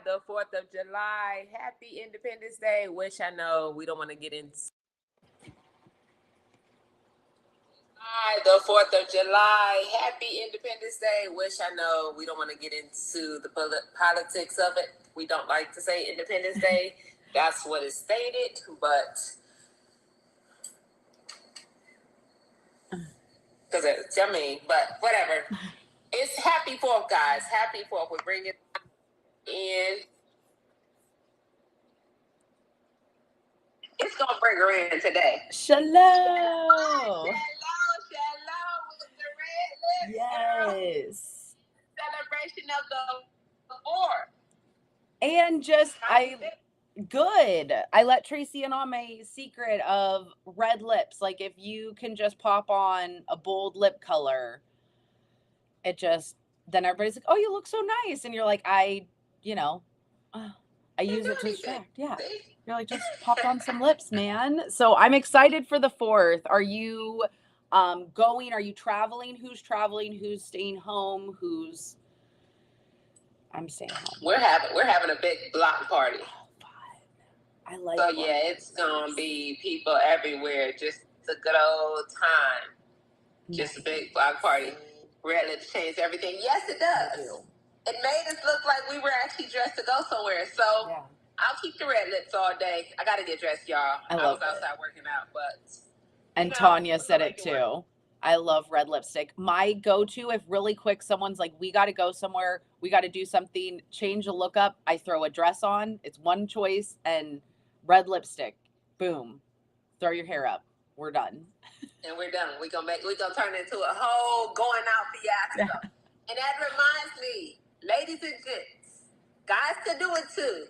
The 4th of July. Happy Independence Day. Which I know we don't want to get into. The 4th of July. Happy Independence Day. Which I know we don't want to get into the politics of it. We don't like to say Independence Day. That's what is stated, but because but whatever. It's happy 4th, guys. Happy 4th. We're bringing in. It's gonna bring her in today. Shalom. Shalom with the red lips. Yes. Celebration of the 4th. And just good. I let Tracey in on my secret of red lips. Like if you can just pop on a bold lip color, it just then everybody's like, "Oh, you look so nice," and you're like, I use it to distract. Yeah. You're like, just popped on some lips, man. So I'm excited for the 4th. Are you going? Are you traveling? Who's traveling? Who's staying home? I'm staying home. We're having a big block party. Oh, fun. I like so yeah, it's gonna be people everywhere. Just a good old time. Just a big block party. Red lips change everything. Yes, it does. It made us look like we were actually dressed to go somewhere. So yeah. I'll keep the red lips all day. I gotta get dressed, y'all. I was outside working out, but and Tawnie said it too. I love red lipstick. My go-to, if really quick, someone's like, we got to go somewhere, we got to do something, change the look up. I throw a dress on. It's one choice and red lipstick. Boom. Throw your hair up. We're done. And we're done. We're gonna turn it into a whole going out fiasco. And that reminds me, ladies and gents, guys can do it too.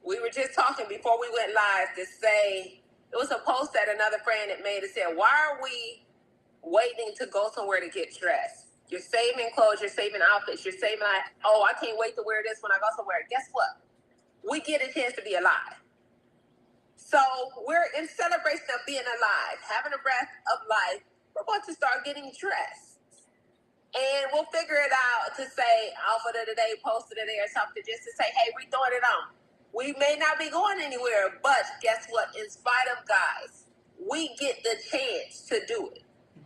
We were just talking before we went live to say, it was a post that another friend had made. It said, why are we waiting to go somewhere to get dressed? You're saving clothes, you're saving outfits, you're saving like, oh, I can't wait to wear this when I go somewhere. Guess what? We get a chance to be alive. So we're in celebration of being alive, having a breath of life. We're about to start getting dressed. And we'll figure it out to say outfit of the day, post of the day or something, just to say, hey, we're throwing it on. We may not be going anywhere, but guess what? In spite of guys, we get the chance to do it.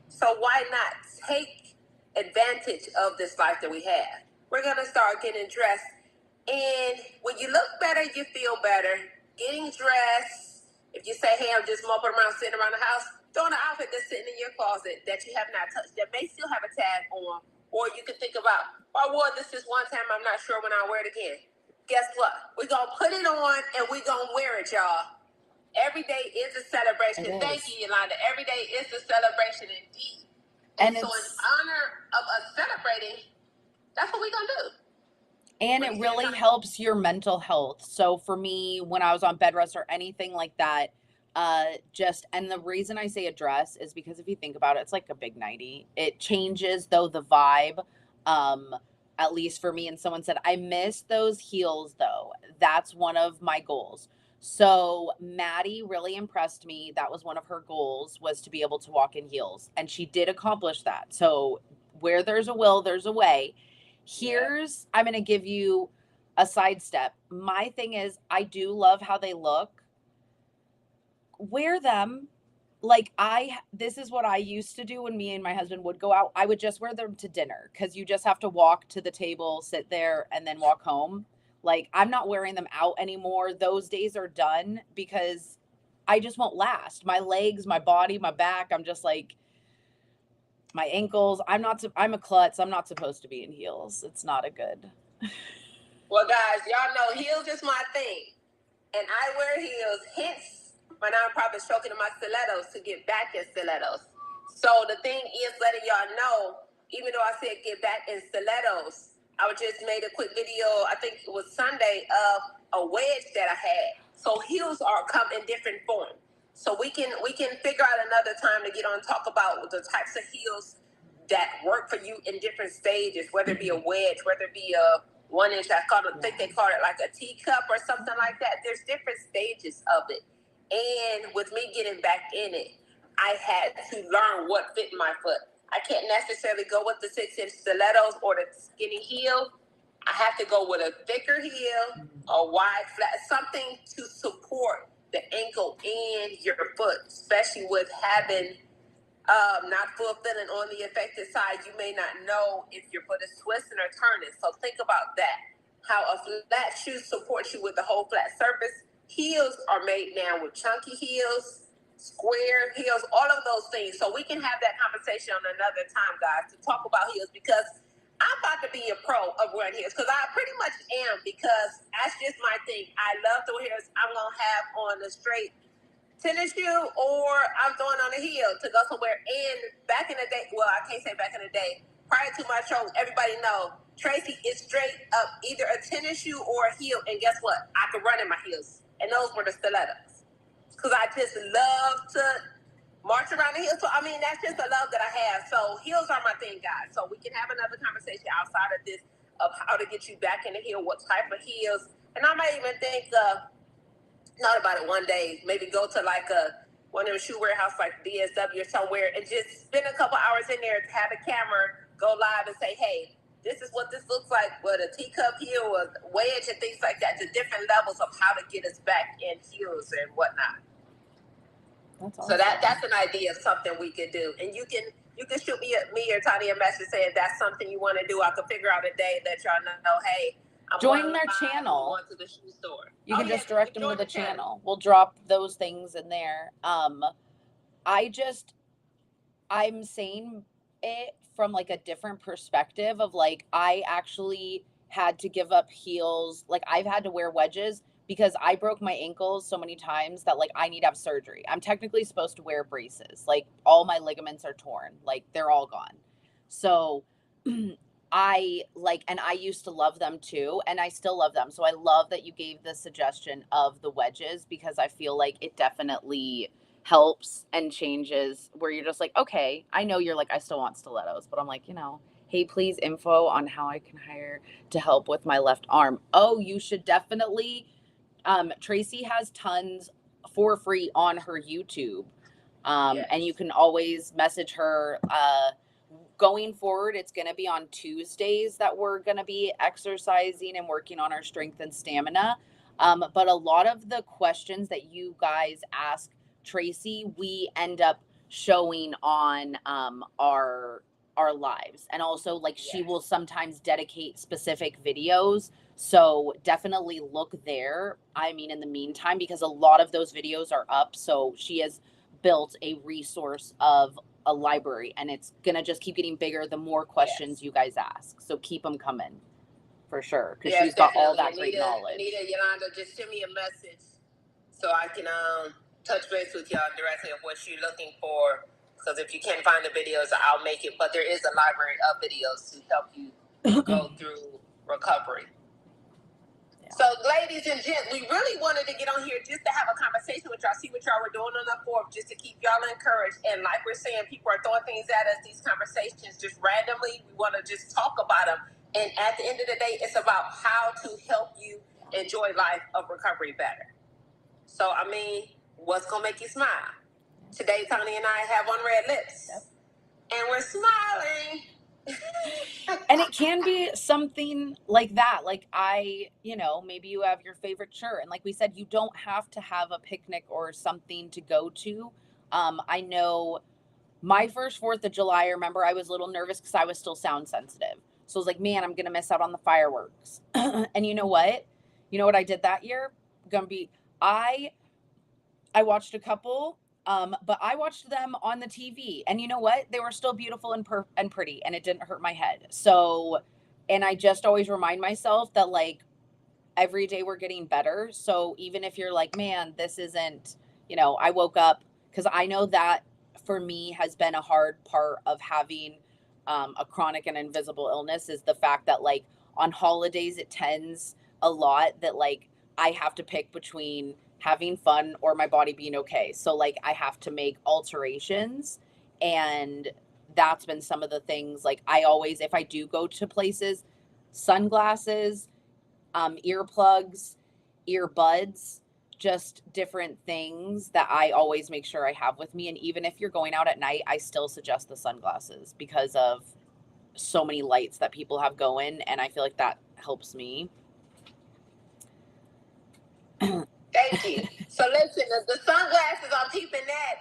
So why not take advantage of this life that we have? We're going to start getting dressed. And when you look better, you feel better. Getting dressed, if you say, hey, I'm just moping around, sitting around the house, throw an outfit that's sitting in your closet that you have not touched, that may still have a tag on. Or you can think about, I wore this one time, I'm not sure when I'll wear it again. Guess what? We're going to put it on and we're going to wear it, y'all. Every day is a celebration. Thank you, Yolanda. Every day is a celebration indeed. And so in honor of us celebrating, that's what we're going to do. And it really helps your mental health. So for me, when I was on bed rest or anything like that, and the reason I say a dress is because if you think about it, it's like a big nightie. It changes though the vibe. At least for me, and someone said, I miss those heels though. That's one of my goals. So Maddie really impressed me. That was one of her goals, was to be able to walk in heels. And she did accomplish that. So where there's a will, there's a way. I'm going to give you a sidestep. My thing is, I do love how they look. Wear them. Like this is what I used to do when me and my husband would go out. I would just wear them to dinner because you just have to walk to the table, sit there, and then walk home. Like I'm not wearing them out anymore. Those days are done because I just won't last. My legs, my body, my back, I'm just like, my ankles. I'm a klutz. I'm not supposed to be in heels. It's not a good. Well, guys, y'all know heels is my thing. And I wear heels, hence my nonprofit stroking of my stilettos to get back in stilettos. So the thing is letting y'all know, even though I said get back in stilettos, I just made a quick video, I think it was Sunday, of a wedge that I had. So heels come in different forms. So we can figure out another time to get on and talk about the types of heels that work for you in different stages, whether it be a wedge, whether it be a 1 inch, I think they call it like a teacup or something like that. There's different stages of it. And with me getting back in it, I had to learn what fit my foot. I can't necessarily go with the 6-inch stilettos or the skinny heel I have to go with a thicker heel, a wide flat, something to support the ankle and your foot, especially with having not fulfilling on the affected side. You may not know if your foot is twisting or turning. So think about that. How a flat shoe supports you with the whole flat surface. Heels are made now with chunky heels, square heels, all of those things. So we can have that conversation on another time, guys, to talk about heels, because I'm about to be a pro of wearing heels, because I pretty much am, because that's just my thing. I love the heels I'm going to have on the straight tennis shoe, or I'm throwing on a heel to go somewhere. And back in the day, well, I can't say back in the day, prior to my show, everybody know Tracey is straight up either a tennis shoe or a heel. And guess what? I could run in my heels. And those were the stilettos. Because I just love to march around the heels. So, I mean, that's just a love that I have. So heels are my thing, guys. So we can have another conversation outside of this of how to get you back in the heel, what type of heels. And I might even think of, thought about it one day, maybe go to like one of the shoe warehouse like DSW or somewhere and just spend a couple hours in there to have a camera go live and say, hey, this is what this looks like with a teacup heel, a wedge, and things like that, the different levels of how to get us back in heels and whatnot. That's awesome. So that's an idea of something we could do. And you can shoot me or Tawnie a message saying that's something you want to do. I can figure out a day, let y'all know, hey, join their channel. To the shoe store. You can just direct them to the channel. We'll drop those things in there. I'm saying it from like a different perspective of like, I actually had to give up heels. Like I've had to wear wedges because I broke my ankles so many times that like I need to have surgery. I'm technically supposed to wear braces. Like all my ligaments are torn. Like they're all gone. So I used to love them too, and I still love them. So I love that you gave the suggestion of the wedges, because I feel like it definitely helps and changes where you're just like, okay, I know you're like, I still want stilettos, but I'm like, hey, please info on how I can hire to help with my left arm. Oh, you should definitely, Tracey has tons for free on her YouTube. Yes. And you can always message her, going forward, it's going to be on Tuesdays that we're going to be exercising and working on our strength and stamina. But a lot of the questions that you guys ask Tracey, we end up showing on our lives. And also like she will sometimes dedicate specific videos. So definitely look there. I mean, in the meantime, because a lot of those videos are up. So she has built a resource of a library, and it's gonna just keep getting bigger the more questions you guys ask. So keep them coming for sure, because she's got all that great knowledge. Anita, Yolanda, just send me a message so I can touch base with y'all directly of what you're looking for. Because if you can't find the videos, I'll make it. But there is a library of videos to help you go through recovery. So, ladies and gents, we really wanted to get on here just to have a conversation with y'all, see what y'all were doing on the forum, just to keep y'all encouraged. And like we're saying, people are throwing things at us, these conversations just randomly. We want to just talk about them. And at the end of the day, it's about how to help you enjoy life of recovery better. So, I mean, what's going to make you smile? Today, Tawnie and I have on red lips. Yep. And we're smiling. And it can be something like that. Like maybe you have your favorite shirt. And like we said, you don't have to have a picnic or something to go to. I know my first 4th of July, I remember I was a little nervous because I was still sound sensitive. So I was like, man, I'm going to miss out on the fireworks. And you know what? You know what I did that year? I watched a couple. But I watched them on the TV, and you know what? They were still beautiful and pretty, and it didn't hurt my head. So, and I just always remind myself that like every day we're getting better. So even if you're like, man, this isn't, I woke up, because I know that for me has been a hard part of having a chronic and invisible illness, is the fact that like on holidays, it tends a lot that like I have to pick between having fun or my body being okay. So like I have to make alterations, and that's been some of the things. Like I always, if I do go to places, sunglasses, earplugs, earbuds, just different things that I always make sure I have with me. And even if you're going out at night, I still suggest the sunglasses because of so many lights that people have going. And I feel like that helps me. Thank you. So listen, the sunglasses, I'm keeping that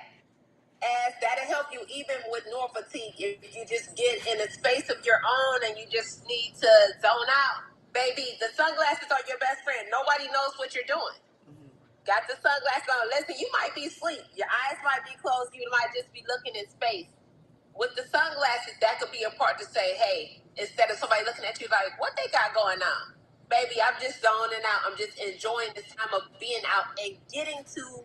as that'll help you even with noir fatigue. If you just get in a space of your own and you just need to zone out, baby, the sunglasses are your best friend. Nobody knows what you're doing. Got the sunglasses on. Listen, you might be asleep. Your eyes might be closed. You might just be looking in space. With the sunglasses, that could be a part to say, hey, instead of somebody looking at you like, what they got going on? Baby, I'm just zoning out. I'm just enjoying this time of being out and getting to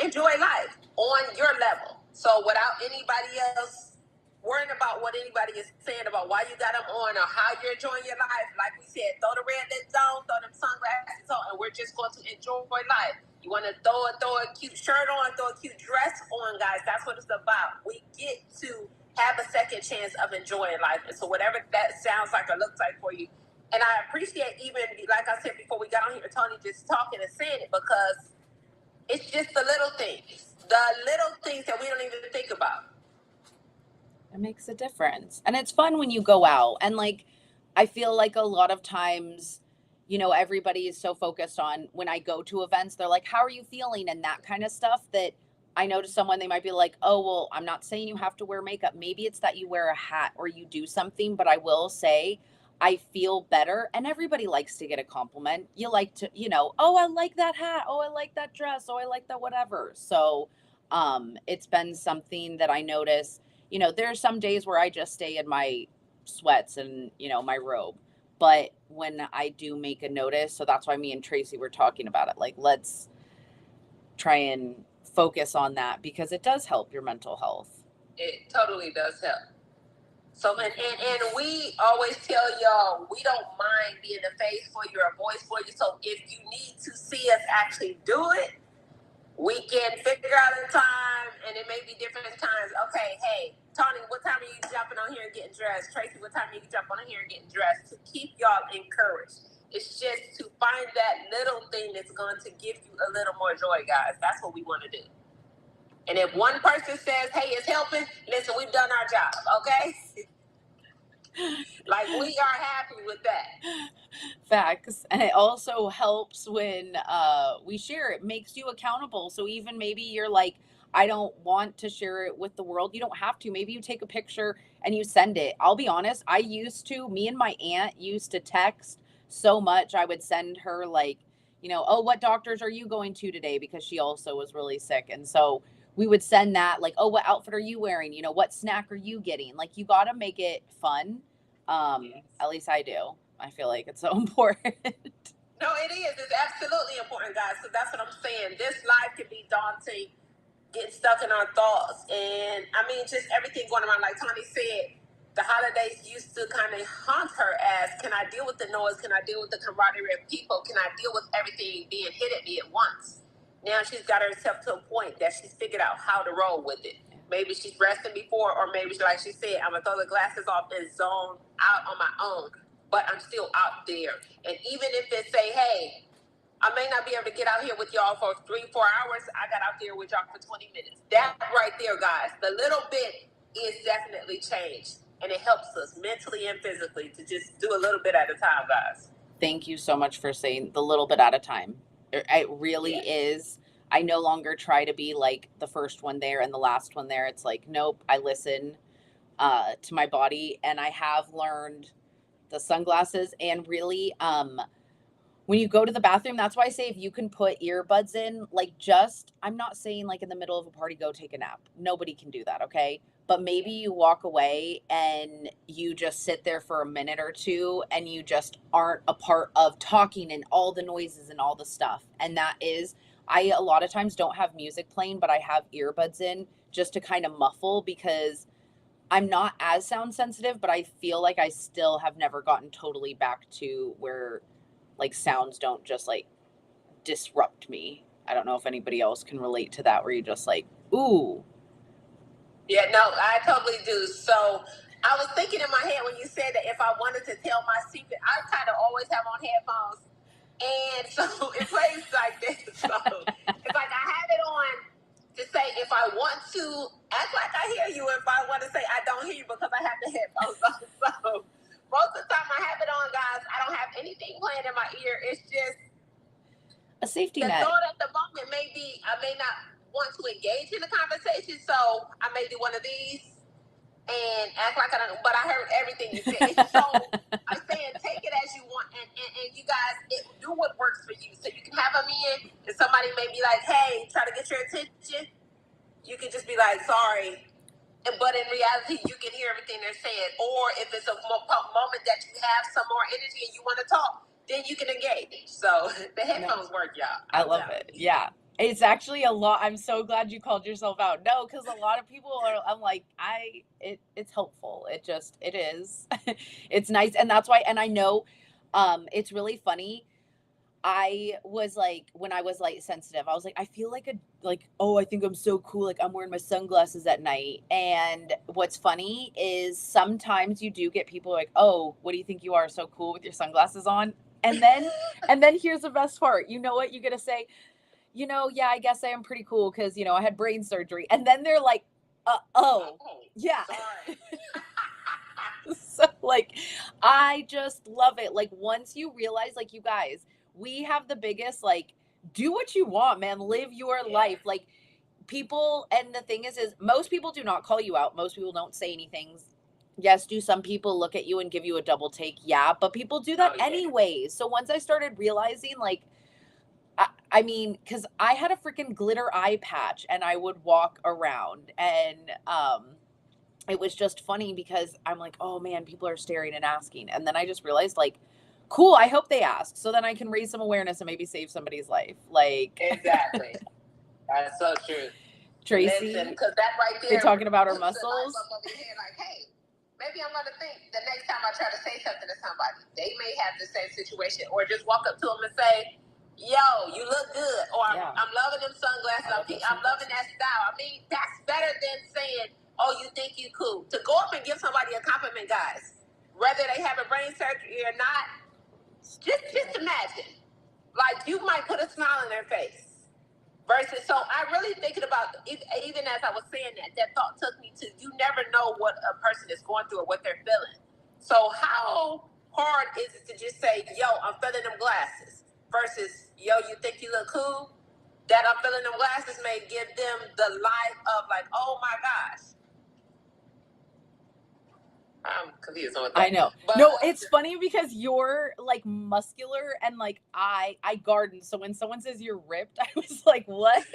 enjoy life on your level. So without anybody else worrying about what anybody is saying about why you got them on or how you're enjoying your life, like we said, throw the red lips on, throw them sunglasses on, and we're just going to enjoy life. You want to throw a cute shirt on, throw a cute dress on, guys. That's what it's about. We get to have a second chance of enjoying life. And so whatever that sounds like or looks like for you. And I appreciate even, like I said before we got on here, Tawnie just talking and saying it, because it's just the little things that we don't even think about. It makes a difference. And it's fun when you go out. And like, I feel like a lot of times, you know, everybody is so focused on when I go to events, they're like, how are you feeling? And that kind of stuff, that I know to someone, they might be like, oh, well, I'm not saying you have to wear makeup. Maybe it's that you wear a hat or you do something. But I will say, I feel better. And everybody likes to get a compliment. You like to, you know, oh, I like that hat. Oh, I like that dress. Oh, I like that whatever. So it's been something that I notice. You know, there are some days where I just stay in my sweats and, you know, my robe. But when I do make a notice, so that's why me and Tracey were talking about it. Like, let's try and focus on that, because it does help your mental health. It totally does help. So, and we always tell y'all, we don't mind being a face for you or a voice for you. So if you need to see us actually do it, we can figure out a time, and it may be different times. Okay, hey, Tawnie, what time are you jumping on here and getting dressed? Tracey, what time are you jumping on here and getting dressed? To keep y'all encouraged. It's just to find that little thing that's going to give you a little more joy, guys. That's what we want to do. And if one person says, hey, it's helping, listen, we've done our job, okay? Like, we are happy with that. Facts. And it also helps when we share. It makes you accountable. So even maybe you're like, I don't want to share it with the world. You don't have to. Maybe you take a picture and you send it. I'll be honest, me and my aunt used to text so much. I would send her like, you know, oh, what doctors are you going to today? Because she also was really sick. And so we would send that, like, oh, what outfit are you wearing? You know, what snack are you getting? Like, you got to make it fun. At least I do. I feel like it's so important. No, it is. It's absolutely important, guys. So that's what I'm saying. This life can be daunting, getting stuck in our thoughts. And I mean, just everything going around. Like Tawnie said, the holidays used to kind of haunt her as, can I deal with the noise? Can I deal with the camaraderie of people? Can I deal with everything being hit at me at once? Now she's got herself to a point that she's figured out how to roll with it. Maybe she's resting before, or maybe, like she said, I'm going to throw the glasses off and zone out on my own. But I'm still out there. And even if it say, hey, I may not be able to get out here with y'all for 3-4 hours, I got out there with y'all for 20 minutes. That right there, guys, the little bit is definitely changed. And it helps us mentally and physically to just do a little bit at a time, guys. Thank you so much for saying the little bit at a time. It really is. I no longer try to be like the first one there and the last one there. It's like, nope, I listen to my body. And I have learned the sunglasses, and really when you go to the bathroom, that's why I say if you can put earbuds in, like, just, I'm not saying like in the middle of a party go take a nap. Nobody can do that, okay? But maybe you walk away and you just sit there for a minute or two and you just aren't a part of talking and all the noises and all the stuff. And that is, I a lot of times don't have music playing, but I have earbuds in just to kind of muffle, because I'm not as sound sensitive, but I feel like I still have never gotten totally back to where like sounds don't just like disrupt me. I don't know if anybody else can relate to that, where you just like, ooh. Yeah, no, I totally do. So I was thinking in my head when you said that if I wanted to tell my secret, I kind of always have on headphones. And so it plays like this. So it's like I have it on to say if I want to act like I hear you, if I want to say I don't hear you because I have the headphones on. So most of the time I have it on, guys. I don't have any playing in my ear. It's just a safety the net. thought at the moment may be I may not want to engage in the conversation, so I may do one of these and act like I don't. But I heard everything you said. So I'm saying take it as you want, and you guys do what works for you. So you can have them in, and somebody may be like, "Hey, try to get your attention." You can just be like, "Sorry." But in reality, you can hear everything they're saying. Or if it's a moment that you have some more energy and you want to talk, then you can engage. So the headphones work, y'all. I love it. Yeah. It's actually a lot. I'm so glad you called yourself out. No, because a lot of people are, I'm like, it's helpful. It is. It's nice. And that's why, and I know, it's really funny. I was like, when I was light sensitive, I was like, I feel like oh, I think I'm so cool. Like I'm wearing my sunglasses at night. And what's funny is sometimes you do get people like, oh, what do you think you are, so cool with your sunglasses on? And then here's the best part. You know what? You get to say, yeah, I guess I am pretty cool because, I had brain surgery. And then they're like, oh, yeah. Sorry. So like, I just love it. Like once you realize, like, you guys, we have the biggest, like, do what you want, man. Live your life. Like people, and the thing is most people do not call you out. Most people don't say anything. Yes, do some people look at you and give you a double take? Yeah, but people do that anyways. So once I started realizing, like, I mean, because I had a freaking glitter eye patch and I would walk around and it was just funny because I'm like, oh man, people are staring and asking. And then I just realized, like, cool, I hope they ask. So then I can raise some awareness and maybe save somebody's life. Like, exactly. That's so true. Tracey, because that right there, they're talking about her muscles. Like, hey, maybe I'm going to think the next time I try to say something to somebody, they may have the same situation, or just walk up to them and say, yo, you look good, or I'm loving them sunglasses, I'm loving that style. I mean, that's better than saying, oh, you think you cool. To go up and give somebody a compliment, guys, whether they have a brain surgery or not, just imagine, like, you might put a smile on their face. Versus, so I really thinking about, even as I was saying that thought took me to, you never know what a person is going through or what they're feeling. So how hard is it to just say, yo, I'm feeling them glasses, versus, yo, you think you look cool? That I'm feeling them glasses may give them the life of like, oh my gosh. I'm confused on that. I know. But no, it's funny because you're like muscular and like I garden. So when someone says you're ripped, I was like, what?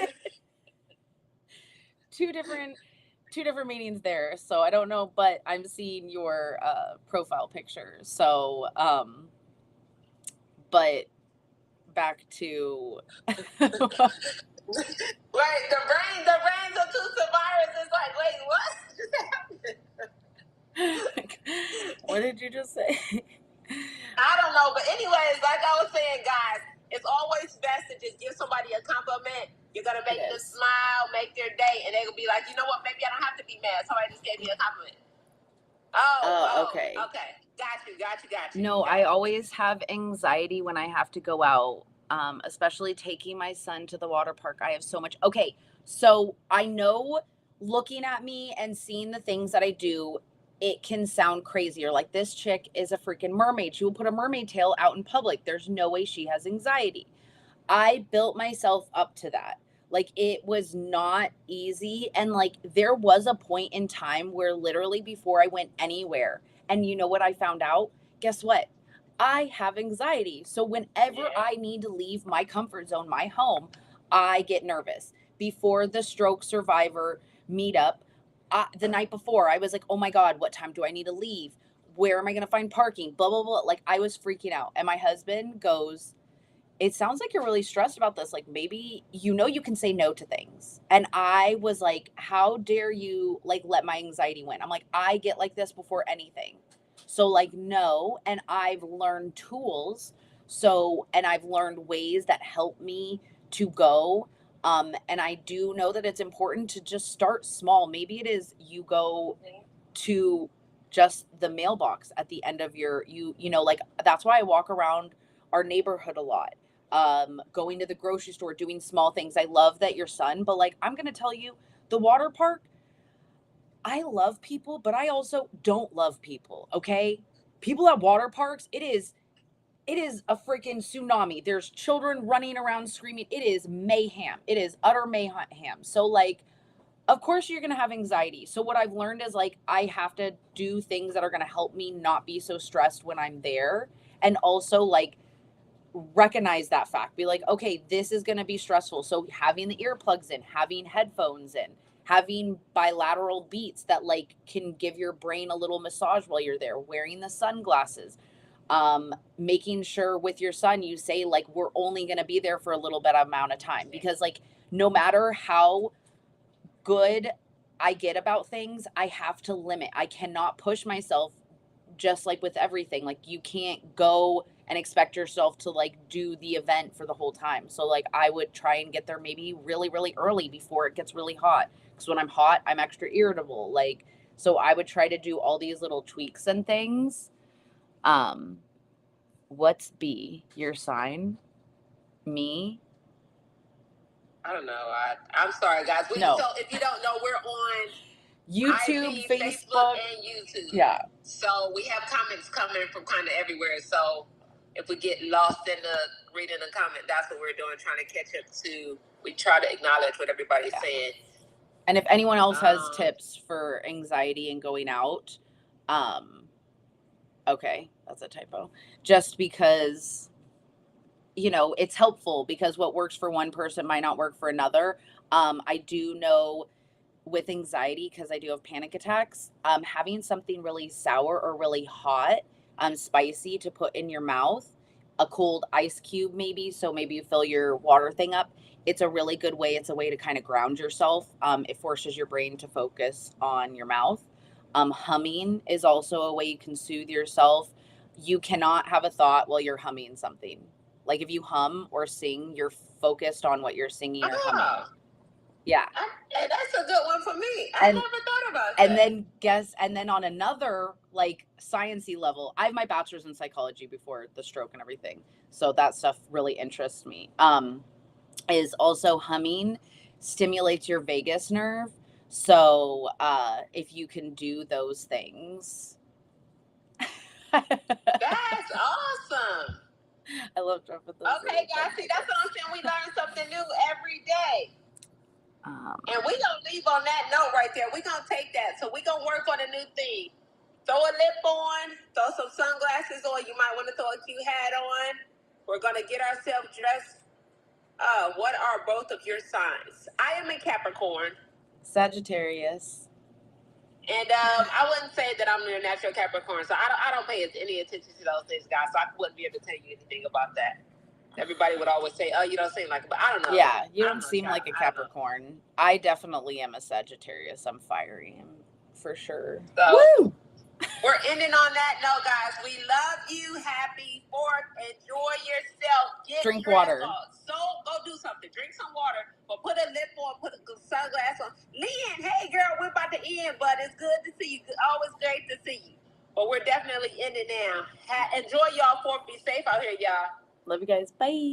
Two different meanings there. So I don't know, but I'm seeing your profile picture. So but back to right, the brains of Tusa virus is like, wait, what just happened? What did you just say? I don't know, but anyways, like I was saying, guys, it's always best to just give somebody a compliment. You're gonna make them smile, make their day, and they'll be like, you know what? Maybe I don't have to be mad. Somebody just gave me a compliment. Okay. Got you. No, I always have anxiety when I have to go out, especially taking my son to the water park. I have so much. Okay, so I know looking at me and seeing the things that I do, it can sound crazy. Or like, this chick is a freaking mermaid. She will put a mermaid tail out in public. There's no way she has anxiety. I built myself up to that. Like, it was not easy. And like, there was a point in time where literally before I went anywhere, and you know what I found out? Guess what? I have anxiety. So whenever I need to leave my comfort zone, my home, I get nervous. Before the stroke survivor meetup, the night before, I was like, oh my God, what time do I need to leave? Where am I going to find parking? Blah, blah, blah. Like, I was freaking out. And my husband goes, it sounds like you're really stressed about this. Like, maybe, you can say no to things. And I was like, how dare you, like, let my anxiety win? I'm like, I get like this before anything. So like, no. And I've learned tools. And I've learned ways that help me to go. And I do know that it's important to just start small. Maybe it is you go to just the mailbox at the end of your, like, that's why I walk around our neighborhood a lot. Going to the grocery store, doing small things. I love that your son, but like, I'm going to tell you, the water park, I love people, but I also don't love people. Okay. People at water parks, it is it is a freaking tsunami. There's children running around screaming. It is mayhem. It is utter mayhem. So like, of course you're going to have anxiety. So what I've learned is like, I have to do things that are going to help me not be so stressed when I'm there. And also like recognize that fact. Be like, okay, this is going to be stressful. So having the earplugs in, having headphones in, having bilateral beats that like can give your brain a little massage while you're there, wearing the sunglasses, making sure with your son, you say like, we're only going to be there for a little bit amount of time, because like, no matter how good I get about things, I have to limit. I cannot push myself, just like with everything. Like you can't go and expect yourself to like do the event for the whole time. So like I would try and get there maybe really, really early before it gets really hot. Because when I'm hot, I'm extra irritable. Like, so I would try to do all these little tweaks and things. What's B? Your sign? Me? I don't know. I'm sorry, guys. No. So if you don't know, we're on YouTube, IG, Facebook, and YouTube. Yeah. So we have comments coming from kind of everywhere. So if we get lost in the reading the comment, that's what we're doing, trying to catch up to. We try to acknowledge what everybody's saying. And if anyone else has tips for anxiety and going out, okay, that's a typo. Just because, you know, it's helpful, because what works for one person might not work for another. I do know with anxiety, because I do have panic attacks, having something really sour or really hot, spicy to put in your mouth, a cold ice cube maybe, so maybe you fill your water thing up. It's a really good way. It's a way to kind of ground yourself. It forces your brain to focus on your mouth. Humming is also a way you can soothe yourself. You cannot have a thought while you're humming something. Like if you hum or sing, you're focused on what you're singing or humming. Yeah. That's a good one for me. I never thought about that. And then on another like sciencey level, I have my bachelor's in psychology before the stroke and everything. So that stuff really interests me. Is also humming stimulates your vagus nerve. So if you can do those things. That's awesome. I love dropping those. Okay, guys, see, that's what I'm saying. We learn something new every day. And we're going to leave on that note right there. We're going to take that. So we're going to work on a new thing. Throw a lip on, throw some sunglasses on. You might want to throw a cute hat on. We're going to get ourselves dressed. What are both of your signs? I am a Capricorn. Sagittarius. And I wouldn't say that I'm a natural Capricorn, so I don't pay any attention to those things, guys. So I wouldn't be able to tell you anything about that. Everybody would always say, "Oh, you don't seem like," but I don't know. Yeah, you don't seem like a Capricorn. I definitely am a Sagittarius. I'm fiery, for sure. So, woo! We're ending on that note, guys. We love you. Happy 4th. Enjoy yourself. Drink water. So go do something. Drink some water. But put a lip on. Put a sunglass on. Lynn, hey girl, we're about to end, but it's good to see you. Always great to see you. But we're definitely ending now. Enjoy y'all 4th. Be safe out here, y'all. Love you guys. Bye.